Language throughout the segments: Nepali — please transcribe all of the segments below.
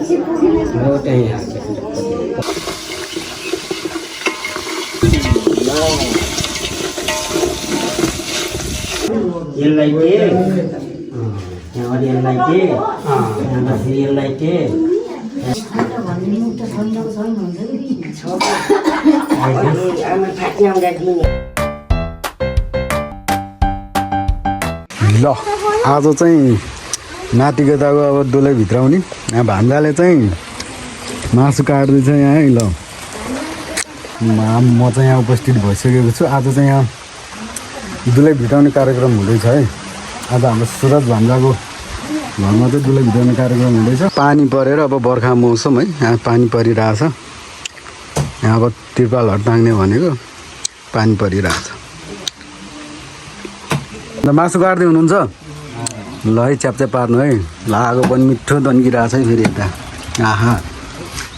यसलाई के यहाँ यसलाई के यहाँ फेरि यसलाई के ल आज चाहिँ नातिको त अब डोले भित्राउने यहाँ भान्जाले चाहिँ मासु काट्दैछ यहाँ है। ल म चाहिँ यहाँ उपस्थित भइसकेको छु। आज चाहिँ यहाँ दुलै भिटाउने कार्यक्रम हुँदैछ है। आज हाम्रो सुरज भान्जाको घरमा चाहिँ दुलै भिटाउने कार्यक्रम हुँदैछ। पानी परेर अब बर्खा मौसम है, यहाँ पानी परिरहेछ। यहाँ अब तिरपालहरू टाङ्ने भनेको पानी परिरहेछ। अन्त मासु काट्दै हुनुहुन्छ? ल है च्याप्च्या पार्नु है। ल आगो पनि मिठो तन्किरहेछ है फेरि यता। आहा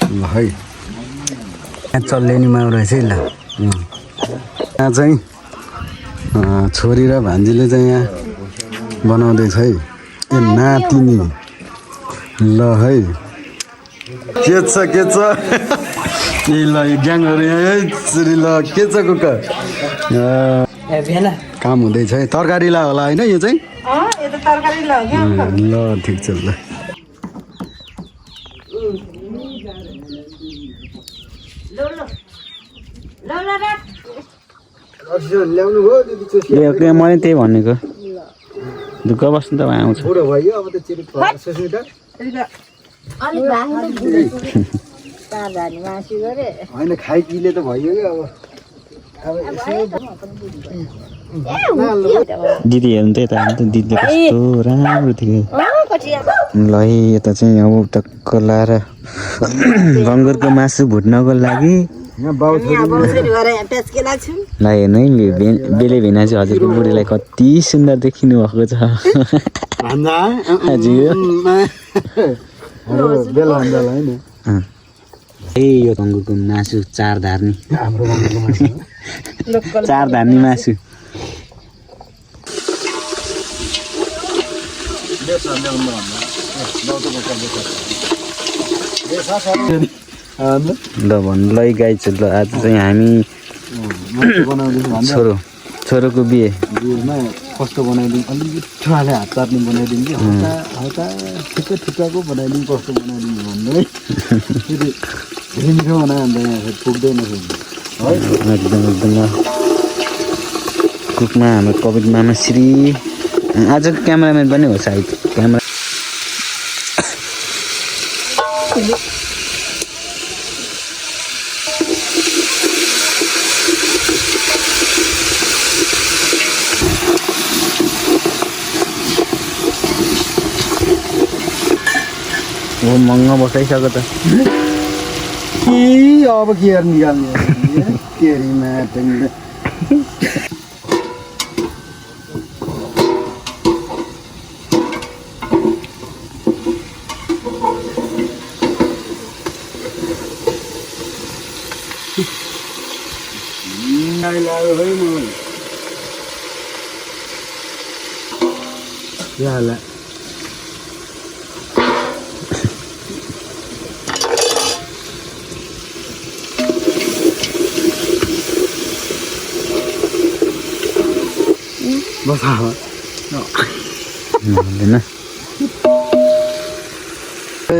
ल है यहाँ चल्लेनीमा रहेछ है। ल यहाँ चाहिँ छोरी र भान्जीले चाहिँ यहाँ बनाउँदैछ है। ए नातिनी ल है के छ ए ल ग्याङहरू यहाँ है छोरी। ल के छ कुका काम हुँदैछ है। तरकारी ला होला होइन यो चाहिँ? ल ठिक छ ल। मैले त्यही भनेको ढुक्क बस्नु त आउँछ। होइन खाइकिले त भयो कि दिदी हेर्नु त यता दिदीले कस्तो राम्रो थियो। ल यता चाहिँ अब टक्क लाएर गङ्गुरको मासु भुट्नको लागि ल हेर्नु है बेले भेना चाहिँ हजुरको बुढीलाई कति सुन्दर देखिनु भएको छ। ए यो गङ्गुरको मासु चार धार्नी मासु। ल भन्नु ल गाई छ। ल आज चाहिँ हामी छोरोको बिहे कस्तो बनाइदिउँ अलिक मिठो हाले हात चाट्ने बनाइदिउँ कि हल्का ठिक्काको बनाइदिउँ कस्तो बनाइदिउँ भन्नु है। फेरि मिठो बनायो अन्त यहाँ फेरि पुग्दैन है। एकदम कुकमा हाम्रो कविद मामा श्री आजको क्यामेराम्यान पनि हो सायद। क्यामेरा महँगो बसाइसक्यो त। अब के निकाल्ने केरीमा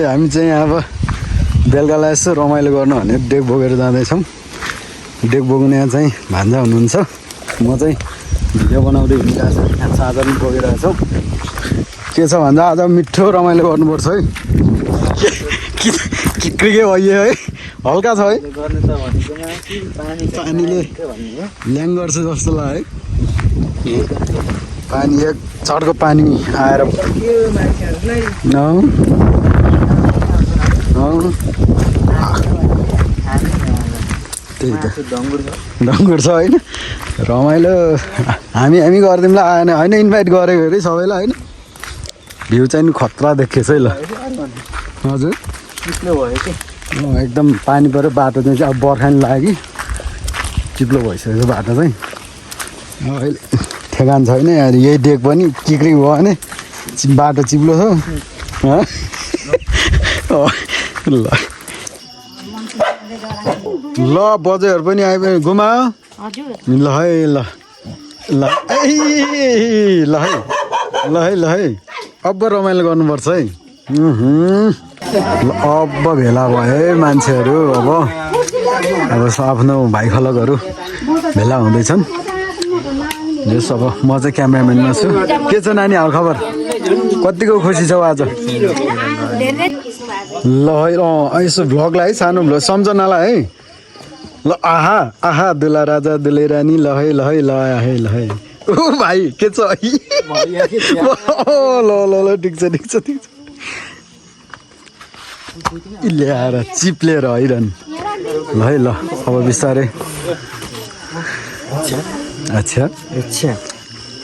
हामी चाहिँ अब बेलुकालाई यसो रमाइलो गर्नु भने डेक बोकेर जाँदैछौँ। डेक बोक्ने यहाँ चाहिँ भान्जा हुनुहुन्छ। म चाहिँ भिडियो बनाउँदै हिँडिरहेको छु। यहाँ चार्जर पनि बोकिरहेको छौँ। के छ भन्दा आज मिठो रमाइलो गर्नुपर्छ है। किक्रिके भइयो है। हल्का छ है पानीले ल्याङ गर्छ जस्तो लाग्यो है। पानी एक चटको पानी आएर त्यही त डङ्गुर छ होइन। रमाइलो हामी गरिदिउँला आएन होइन। इन्भाइट गरेको अरे सबैलाई होइन। भ्यू चाहिँ खतरा देखेछ है। ल हजुर एकदम पानी पऱ्यो। बाटो चाहिँ अब बर्खा नि लाग्यो कि चिप्लो भइसकेको बाटो चाहिँ। अहिले ठेगान छैन यार। यही डेक पनि किक्री भयो भने बाटो चिप्लो छ। ल बजेहरू पनि आइपुग्यो गुमा ल है ल ल ल है ल है ल है अब रमाइलो गर्नुपर्छ है अब भेला भयो है मान्छेहरू अब आफ्नो भाइ खलकहरू भेला हुँदैछन् यस अब म चाहिँ क्यामेराम्यानमा छु के छ नानी हाल खबर कतिको खुसी छौ आज ल है यसो भ्लगलाई है सानो भ्लग सम्झनालाई है ल आहा आहा दुला राजा दुलै रानी ल है ल है ल है ल है ओ भाइ के छ ल ल ल ठिक छ ठिक छ ठिक छ ल्याएर चिप्लेर हैरन ल है ल अब बिस्तारै अच्छा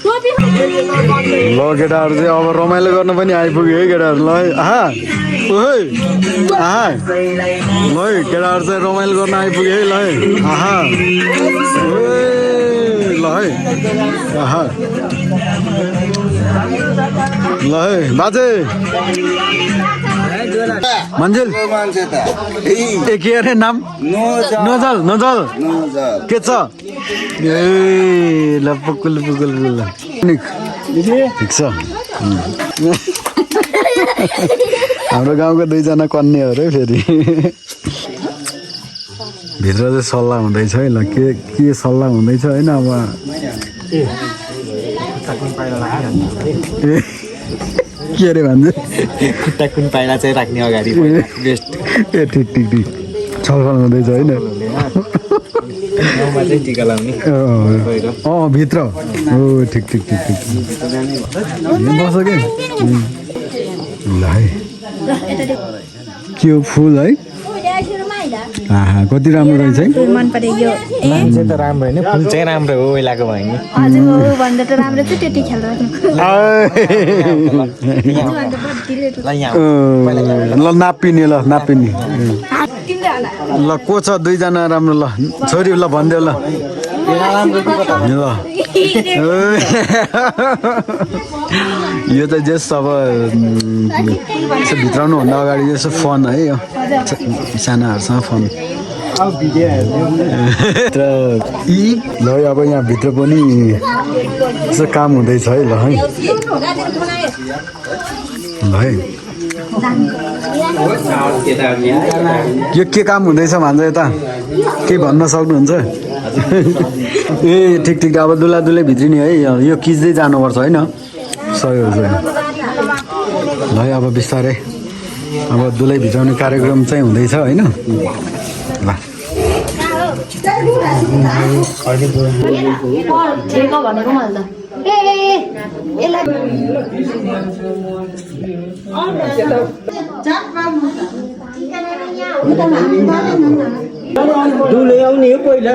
ल केटाहरू चाहिँ अब रमाइलो गर्न पनि आइपुग्यो है केटाहरू ल है आहा ओहे आहा ल है केटाहरू चाहिँ रमाइलो गर्न आइपुग्यो है ल है आहा ल है आहा ल है बाजे मन्जिल ए के अरे नाम नजल नजल के छ ए ल पुकुल पुकुल ल ठिक छ हाम्रो गाउँको दुईजना कन्याहरू है फेरि भित्र चाहिँ सल्लाह हुँदैछ है ल के सल्लाह हुँदैछ होइन अब के अरे भन्छ खुट्टा कुन पाइला चाहिँ राख्ने अगाडि बेस्ट ए ठिक ठिक ठिक छलफल हुँदैछ होइन टिका लाउने भित्र हो ठिक ठिक ठिक ठिक बस के ल है के हो फुल है कति राम्रो रहेछ है मन परेको मान्छे त राम्रो होइन फुल चाहिँ राम्रो हो ओइलाको भयो नि हजुर हो भन्दा त राम्रो चाहिँ त्यति ख्याल राख्नु ल नापिने ल नापिने ल को छ दुईजना राम्रो ल छोरी ल भनिदेऊ ल ल यो त जस्ट अब यसो भित्राउनुभन्दा अगाडि यसो फन है यो सानाहरूसँग फन ल अब यहाँभित्र पनि यसो काम हुँदैछ है ल है ल है यो के काम हुँदैछ भन्छ यता के भन्न सक्नुहुन्छ ए ठिक ठिक अब दुला दुलै भित्रिने है यो खिच्दै जानुपर्छ होइन सही हो सही ल है अब बिस्तारै अब दुलै भित्राउने कार्यक्रम चाहिँ हुँदैछ होइन ल दुले आउने हो पहिला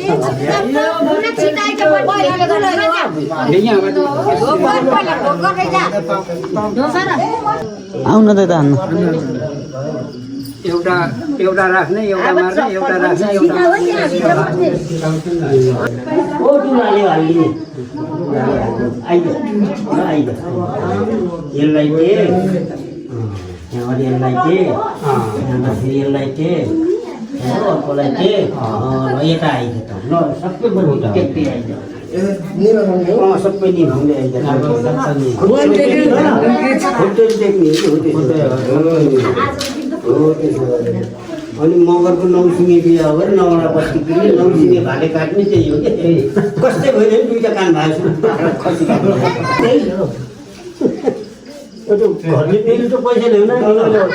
आउन त हान्न एउटा एउटा राख्ने एउटा मार्ने एउटा राख्ने एउटा ओ दुलाले हाल्ने आइद आइद यसलाई के यहाँ यसलाई के यसलाई के अर्कोलाई के ल यता आइद त ल सबै पनि त्यति आइद सबै निभाउने आइद अनि मगरको नौसिङे बिहा हो नौरा बस्ती किन्ने नौसिङे भाले काट्ने त्यही हो कि कस्तै भएन नि दुईवटा कान भएको त्यही हो घरले फेरि त पैसा ल्याउन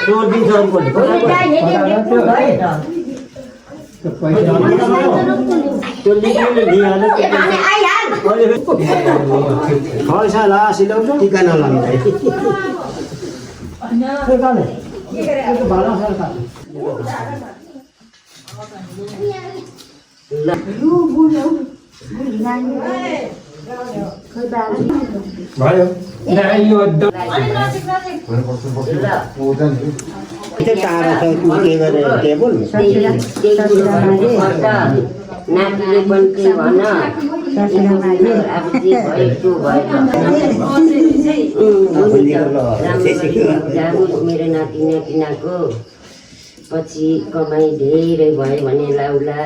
चोर दिन्छ पैसा ला सिलाउँछ टिका नलाउँदै नातिले पनि के भन मेरो नाति नातिनाको पछि कमाइ धेरै भयो भने लाउला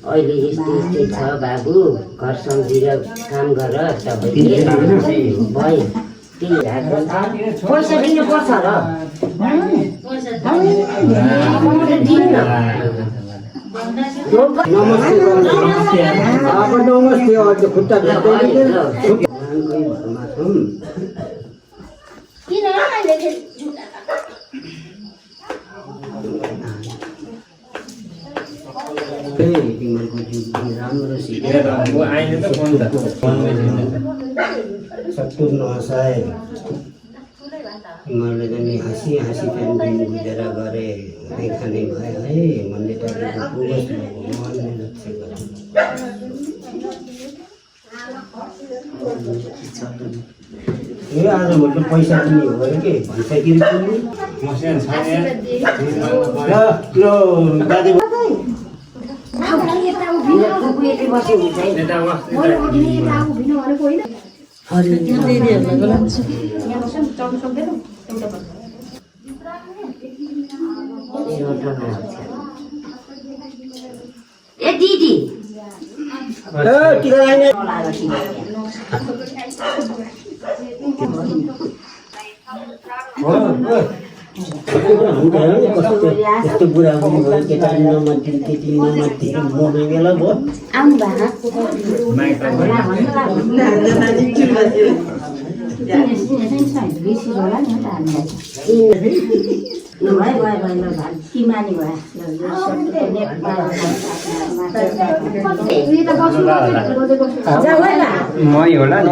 अहिले यस्तै यस्तै छ बाबु घर सम्झिएर काम गर सबैले भयो त्यही पैसा दिनुपर्छ र नमस्ते अझ खुट्टा राम्रो सत्तुर नहसाए तिमीहरूले त नि हाँसी हाँसी दिन बुझेर गरे खाने भयो है मनले टाढेको पुगोस् मनले लक्ष्य ए आज मैले पैसा दिने हो अरे के भन्छ कि दाजु ए दिदी टिका लगाइने यस्तो बुढाबुढी भयो केटाले नमान्थ्यो केटी नमान्थ्यो मर्ने बेला भयो मै होला नि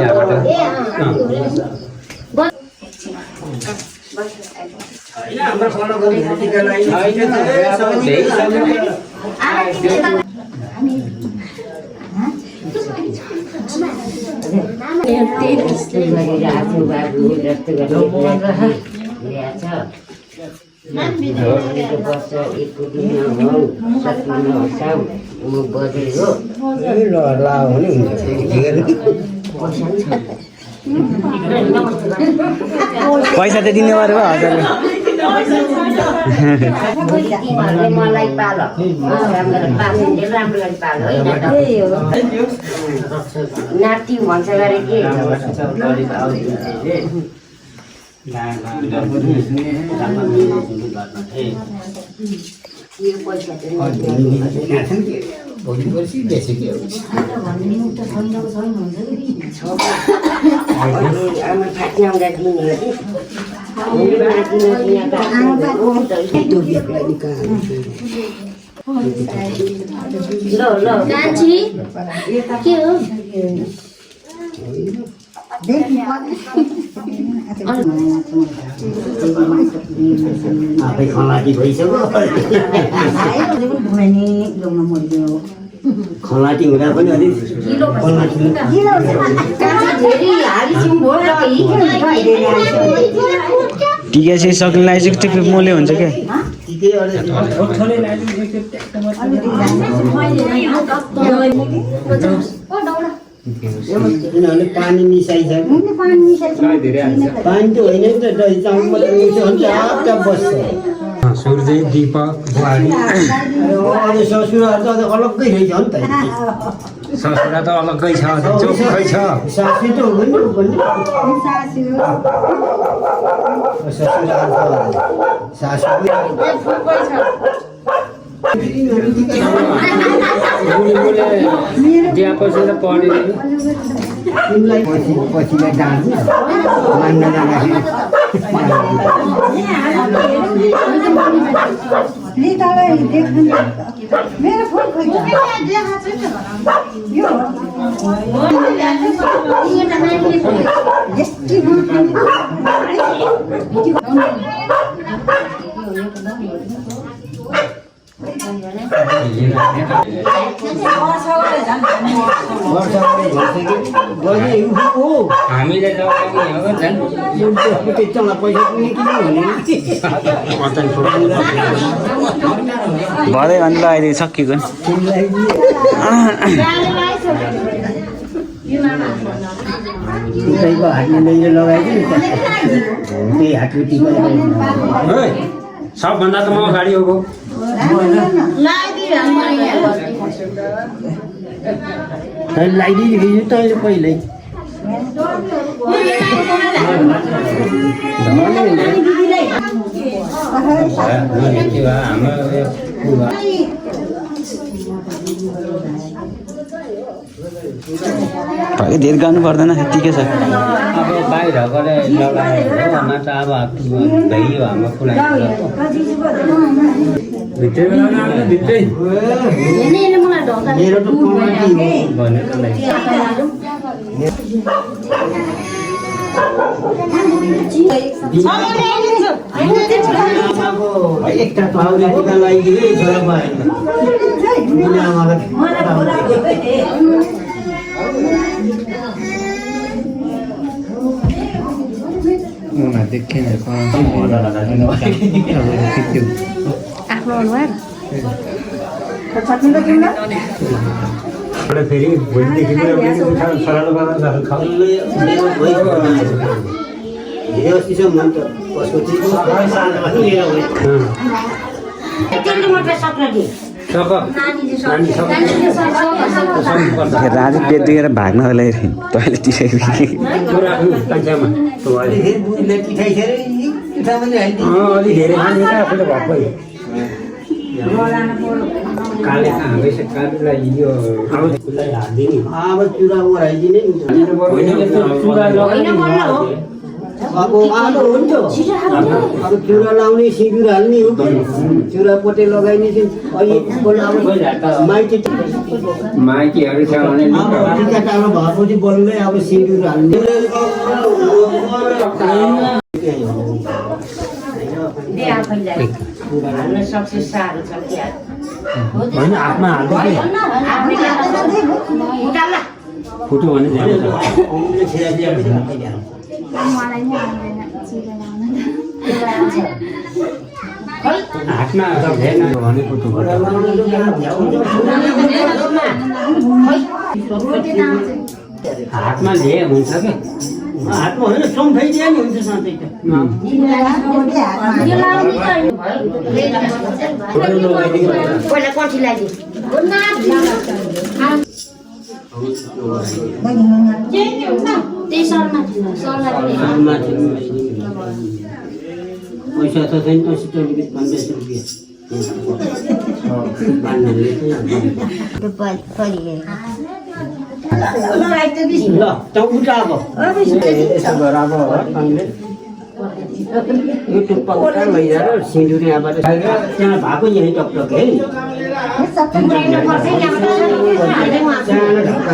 पैसा त दिने भयो हजुरले मलाई पाल राम्रो पाल नाति भन्छ गरे के आफै खलाटी भइसक्यो खलाटी हुँदा पनि अलिक टिका चाहिँ सक्ने लगाइसक्यो त्यो मोले हुन्छ क्या किनभने पानी मिसाइसक्यो पानी त होइन नि त दही चामल मात्रै हुन्छ बस्छ सूर्य दीपक बुहारी ससुराहरू त अलग्गै रहेछ नि त ससुरा त अलग्गै छ चोखै छ सासू त हो नि सासू तिमीलाई पछिलाई डाँड्छु मान्न जाँदाखेरि मेरो फोन खोइ हामीले भरे भने ल अहिले सकिएको नि हातले लगाइदियो त्यही हातको टिका सबभन्दा त म अगाडि हो लगाइदियो तैँले पहिल्यै धेरै गाउनु पर्दैन ठिकै छ अब बाहिरकोले लगाएर हो न त अब भइयो हाम्रो कुरा मेरो त एकटा पाउले टिका लगाइदिए छोरा फेरि भोलिदेखि मन त राजु पेट दिएर भाग्नको लागि तैँले अब चुरा ओराइदिने अब आलु हुन्छ अब चुरा लाउने सिँदुर हाल्ने हो चुरा पोटे लगाइने माइतीहरू छ भने टिका टाढो भएपछि बल्लै अब सिँदुर हाल्ने होइन हातमा हाल्दै फुट्यो भने मलाई नि आउँदैन चिरा लाउन हातमा भने फुट्यो हातमा ल्याए हुन्छ क्या हातमा होइन सम्झाइदिए नि हुन्छ सधैँ त पहिला कठी लाग्यो पैसा त छैन तसित 15 रुपियाँ ल त उठा अब यसो गर अब तैँले यो टुप्पा उठा लैजाएर सिँदुर यहाँबाट त्यहाँ भएको यहीँ टकटक है सानो ढक्का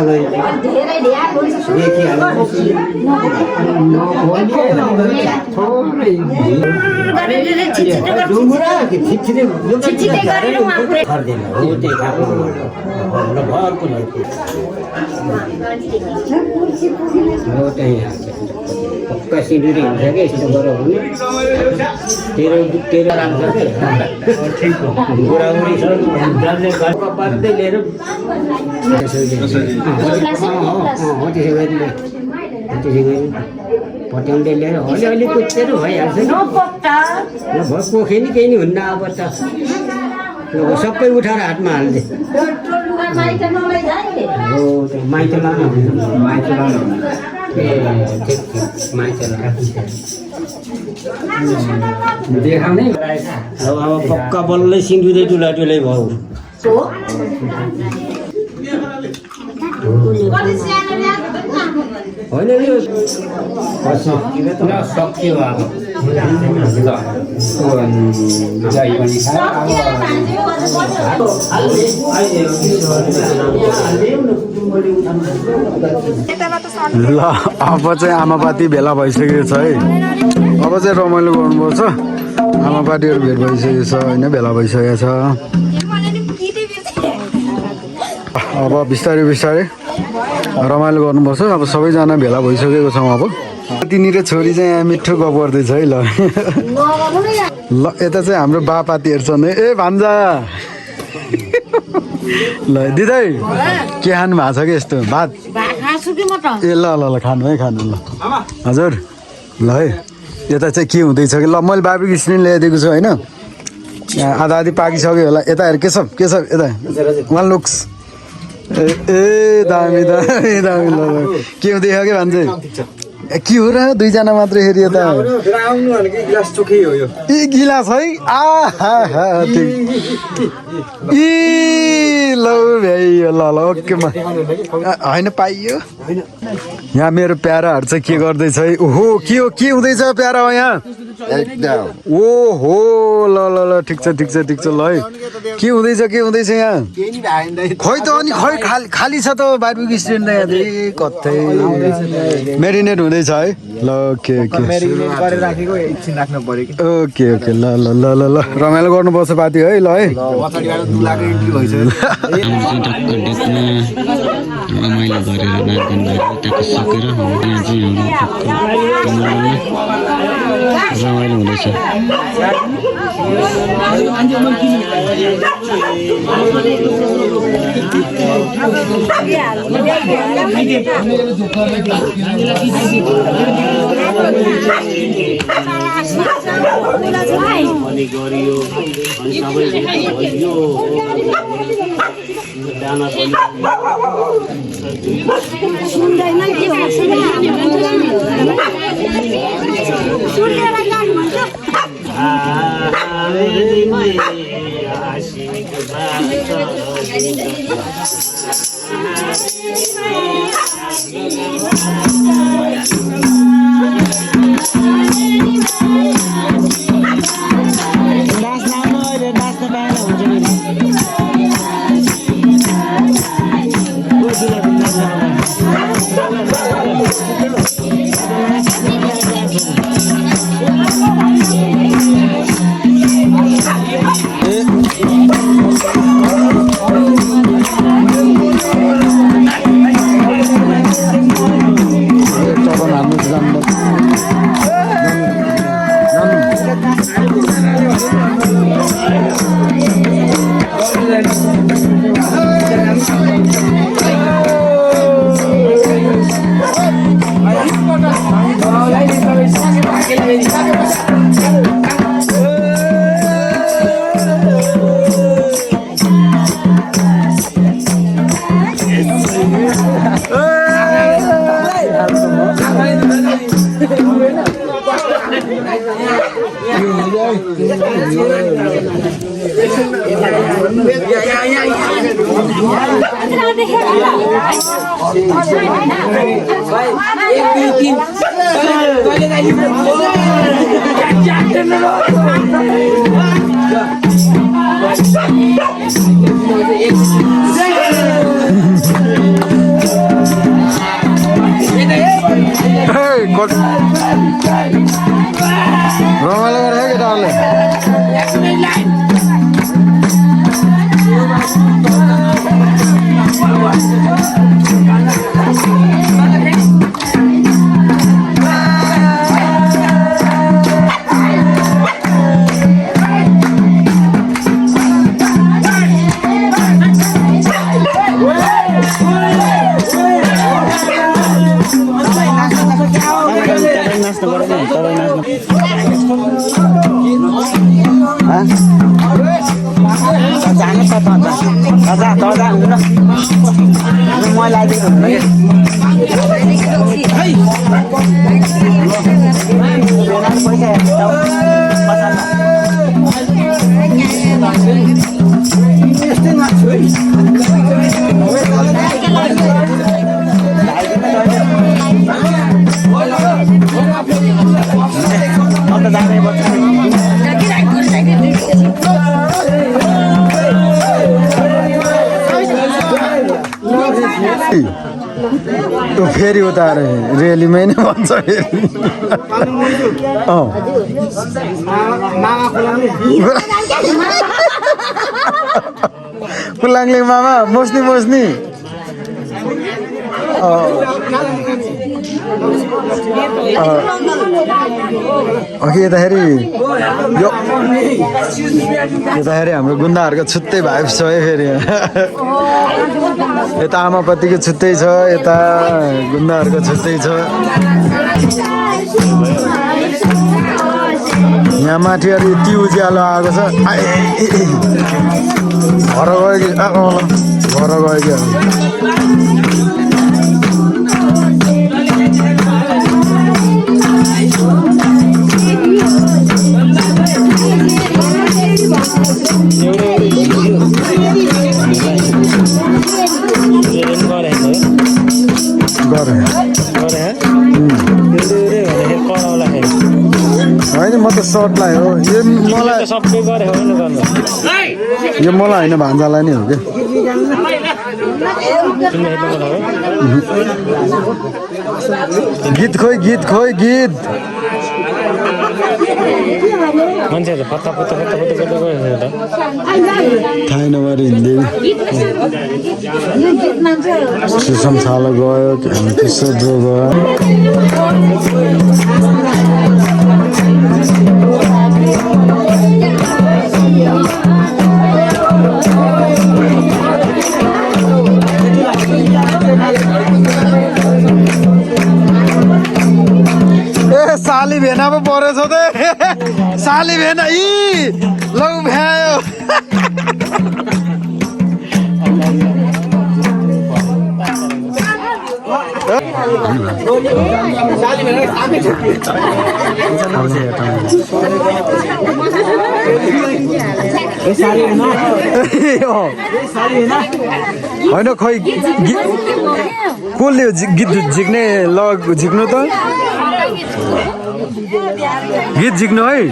पक्का सिँदुरी हुन्छ क्या यस्तो गर भने तेरो राख्छ क्या बुढाबुढी पार्दै लिएर पट्याउँदै लिएर अलिअलि कुचेर भइहाल्छ नि पोखे नि केही नि हुन्न अब त सबै उठाएर हातमा हाल्दे हो त्यो माइती लानु ए ठिक माइती देखाउने अब पक्का बल्लै सिँदुरै टुलै भयो होइन यो सक्यो अब ल अब चाहिँ आमापाती भेला भइसकेको छ है अब चाहिँ रमाइलो गर्नुपर्छ आमापातीहरू भेट भइसकेको छ होइन भेला भइसकेको छ अब बिस्तारै रमाइलो गर्नुपर्छ अब सबैजना भेला भइसकेको छौँ अब तिनीहरू छोरी चाहिँ यहाँ मिठो गफ गर्दैछ है ल ल यता चाहिँ हाम्रो बापातीहरू छन् है ए भान्जा ल दिदै के खानु भएको छ कि यस्तो भात ए ल ल ल खानु है खानु ल हजुर ल है यता चाहिँ के हुँदैछ कि ल मैले बाबी किसिम ल्याइदिएको छु होइन आधा आधी पाकिसक्यो होला यता हेर केशव यता वान लुक्स ए दामी दामी दामी ल के हुँदैछ के भन्छ के हो र दुईजना मात्रै फेरि यता ए गिलास है ए ल भ्याइयो ल ओके होइन पाइयो यहाँ मेरो प्याराहरू चाहिँ के गर्दैछ है ओहो के हो के हुँदैछ प्यारा हो यहाँ ओहो ल ल ल ठिक छ ल है के हुँदैछ यहाँ खै त अनि खै खाली छ त बारबिक्यु स्ट्यान्ड यहाँ कतै मेरिनेट हुँदैछ है ल ओके ओके ओके ल ल ल ल ल रमाइलो गर्नुपर्छ पार्टी है ल है रमाइलो गरेर नाचगान गरेर त्यहाँ सकेर यहाँ चाहिँ रमाइलो हुँदैछ फेरि उता रेलीमै नै भन्छ फेरि फुलाङले मामा मोस्नी यताखेरि हाम्रो गुन्डाहरूको छुट्टै भाइब छ है फेरि यता आमापतिको छुट्टै छ यता गुन्डाहरूको छुट्टै छ यहाँ माथि अरे यति उज्यालो आएको छ घर गयो कि घर गयो कि होइन म त सर्ट लगायो यो मलाई यो मलाई होइन भान्जालाई नै हो कि गीत खोइ गीत खोइ गीत थाहा नभएर हिँड्दै सुसम छालो गयो त्यसो जो गयो साली भेना पो परेछ त साली भेना इ लौ भ्यायो होइन खोइ कसले गीत झिक्ने ल झिक्नु त गीत झिक्नु है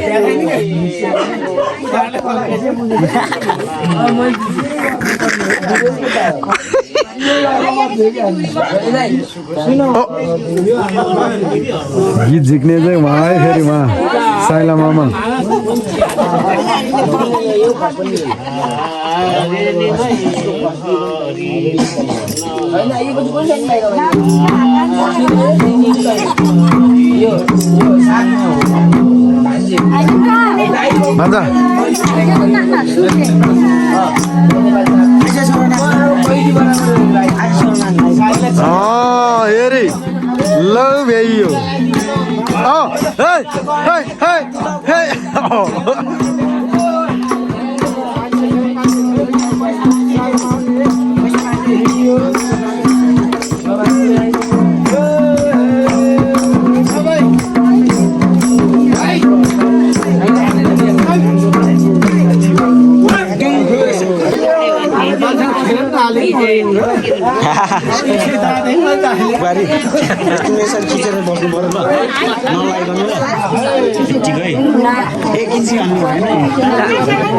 गीत झिक्ने चाहिँ उहाँ है फेरि उहाँ साइला मामा भन्दा हेरी लौ भ्याइयो खिचेर बस्नु पर्यो ल नलाइकनु ल ठिक है एक इन्ची हाल्नु भएन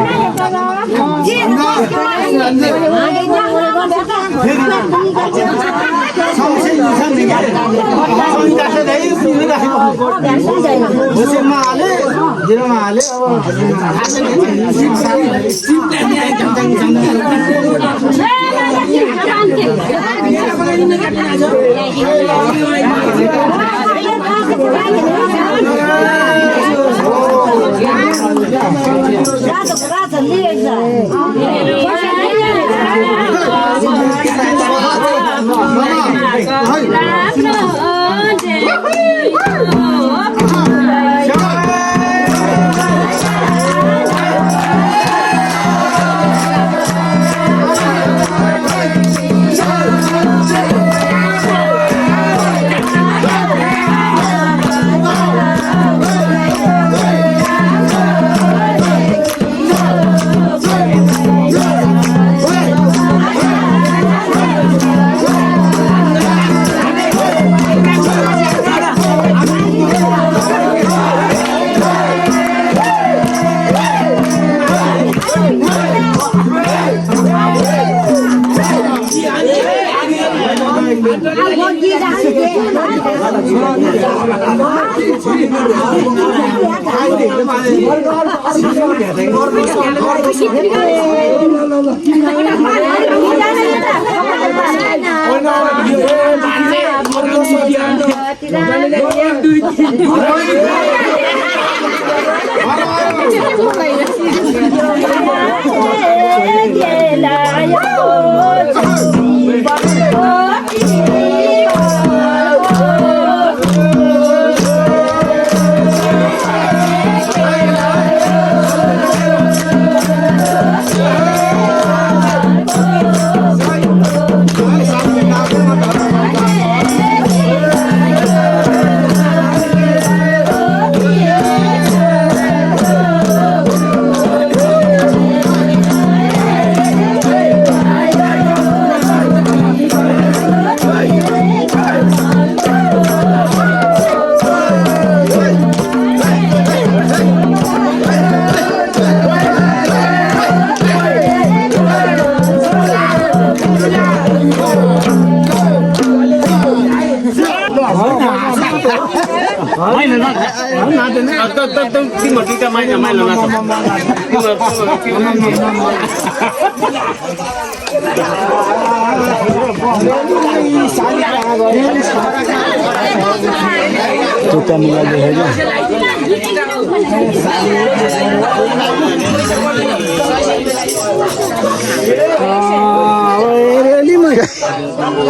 टुक्का मिलाइदियो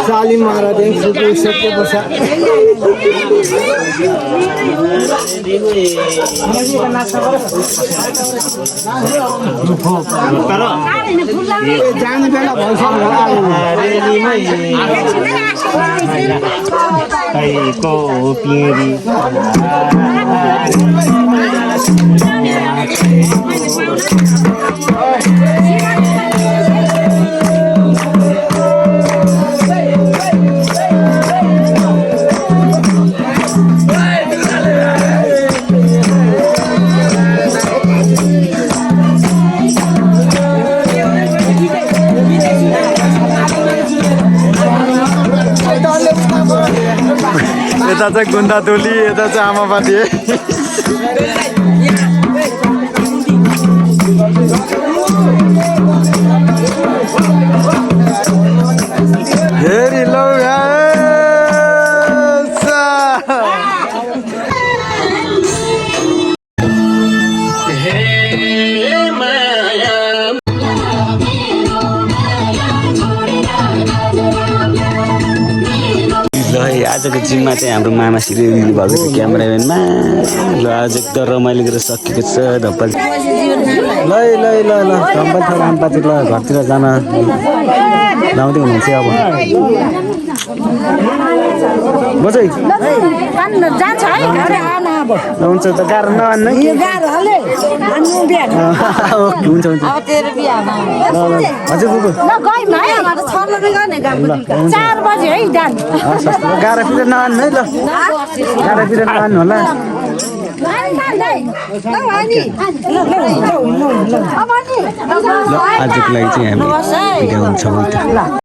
साली महाराज सत्य बसा जाने बेला यता चाहिँ गुन्डा टोली यता चाहिँ आमापाती हेरी लौ आजको जिममा चाहिँ हाम्रो मामा सिरियल लिनु भएको थियो क्यामेराम्यानमा ल आज एकदम रमाइलो गरेर सकेको छ धप्पल ल ल ल ल धप्पल छ रामपाती ल घरतिर जान लाउँदै हुनुहुन्छ अब बजै हुन्छ त गाह्रो नआन्न हुन्छ हुन्छ हजुर बुबु गाह्रोतिर नआन्नु है ल गाह्रोतिर नआन्नु होला आजको लागि चाहिँ हामी बिदा हुन्छौँ